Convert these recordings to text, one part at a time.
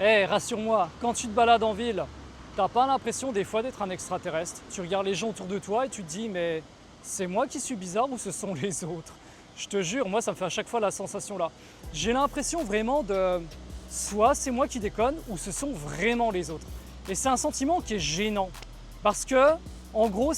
Rassure-moi, quand tu te balades en ville, t'as pas l'impression des fois d'être un extraterrestre. Tu regardes les gens autour de toi et tu te dis mais c'est moi qui suis bizarre ou ce sont les autres? Je te jure, moi ça me fait à chaque fois la sensation là. J'ai l'impression vraiment de soit c'est moi qui déconne ou ce sont vraiment les autres. Et c'est un sentiment qui est gênant parce que en gros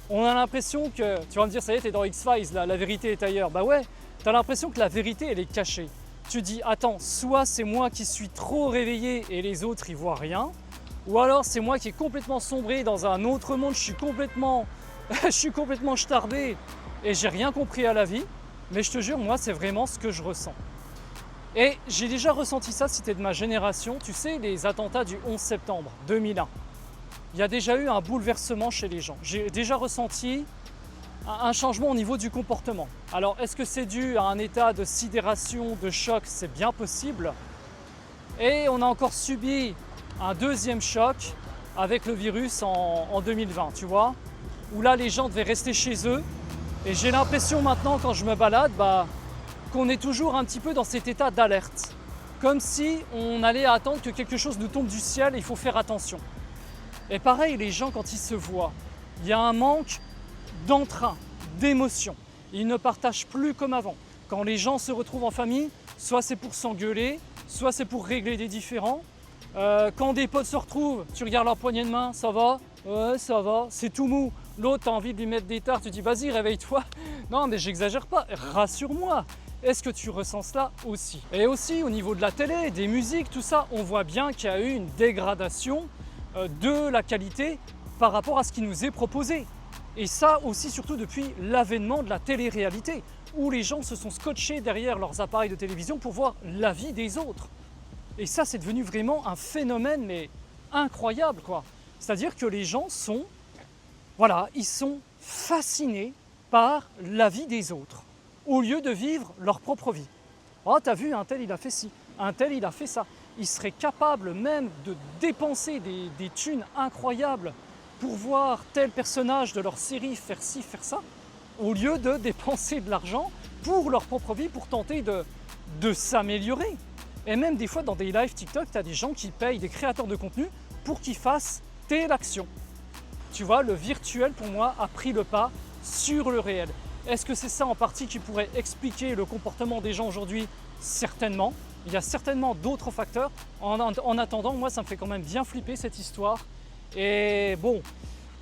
on a l'impression que, tu vas me dire ça y est t'es dans X-Files, la vérité est ailleurs. Bah ouais, t'as l'impression que la vérité elle est cachée. Tu dis attends, soit c'est moi qui suis trop réveillé et les autres ils voient rien, ou alors c'est moi qui est complètement sombré dans un autre monde, je suis complètement starbé et j'ai rien compris à la vie. Mais je te jure, moi c'est vraiment ce que je ressens. Et j'ai déjà ressenti ça si tu es de ma génération, tu sais les attentats du 11 septembre 2001. Il y a déjà eu un bouleversement chez les gens. J'ai déjà ressenti un changement au niveau du comportement. Alors est-ce que c'est dû à un état de sidération, de choc? C'est bien possible. Et on a encore subi un deuxième choc avec le virus en 2020, tu vois, où là les gens devaient rester chez eux. Et j'ai l'impression maintenant quand je me balade qu'on est toujours un petit peu dans cet état d'alerte. Comme si on allait attendre que quelque chose nous tombe du ciel et il faut faire attention. Et pareil, les gens quand ils se voient, il y a un manque d'entrain, d'émotion. Ils ne partagent plus comme avant. Quand les gens se retrouvent en famille, soit c'est pour s'engueuler, soit c'est pour régler des différends. Quand des potes se retrouvent, tu regardes leur poignée de main, ça va? Ouais, ça va, c'est tout mou. L'autre, tu as envie de lui mettre des tartes, tu dis vas-y, réveille-toi. Non, mais j'exagère pas, rassure-moi. Est-ce que tu ressens cela aussi? Et aussi au niveau de la télé, des musiques, tout ça, on voit bien qu'il y a eu une dégradation de la qualité par rapport à ce qui nous est proposé. Et ça aussi surtout depuis l'avènement de la télé-réalité, où les gens se sont scotchés derrière leurs appareils de télévision pour voir la vie des autres. Et ça, c'est devenu vraiment un phénomène mais incroyable, quoi. C'est-à-dire que les gens sont, voilà, ils sont fascinés par la vie des autres, au lieu de vivre leur propre vie. Oh, t'as vu, un tel il a fait ci, un tel il a fait ça. Ils seraient capables même de dépenser des thunes incroyables pour voir tel personnage de leur série faire ci, faire ça, au lieu de dépenser de l'argent pour leur propre vie, pour tenter de s'améliorer. Et même des fois dans des lives TikTok, tu as des gens qui payent des créateurs de contenu pour qu'ils fassent telle action. Tu vois, le virtuel pour moi a pris le pas sur le réel. Est-ce que c'est ça en partie qui pourrait expliquer le comportement des gens aujourd'hui? Certainement. Il y a certainement d'autres facteurs. En attendant, moi ça me fait quand même bien flipper cette histoire. Et bon,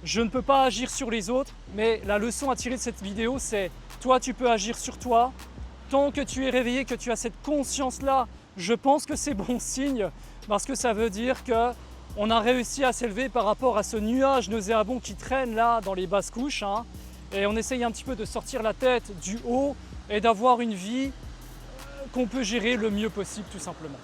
je ne peux pas agir sur les autres, mais la leçon à tirer de cette vidéo, c'est toi tu peux agir sur toi. Tant que tu es réveillé, que tu as cette conscience-là, je pense que c'est bon signe, parce que ça veut dire qu'on a réussi à s'élever par rapport à ce nuage nauséabond qui traîne là dans les basses couches, hein, et on essaye un petit peu de sortir la tête du haut et d'avoir une vie qu'on peut gérer le mieux possible tout simplement.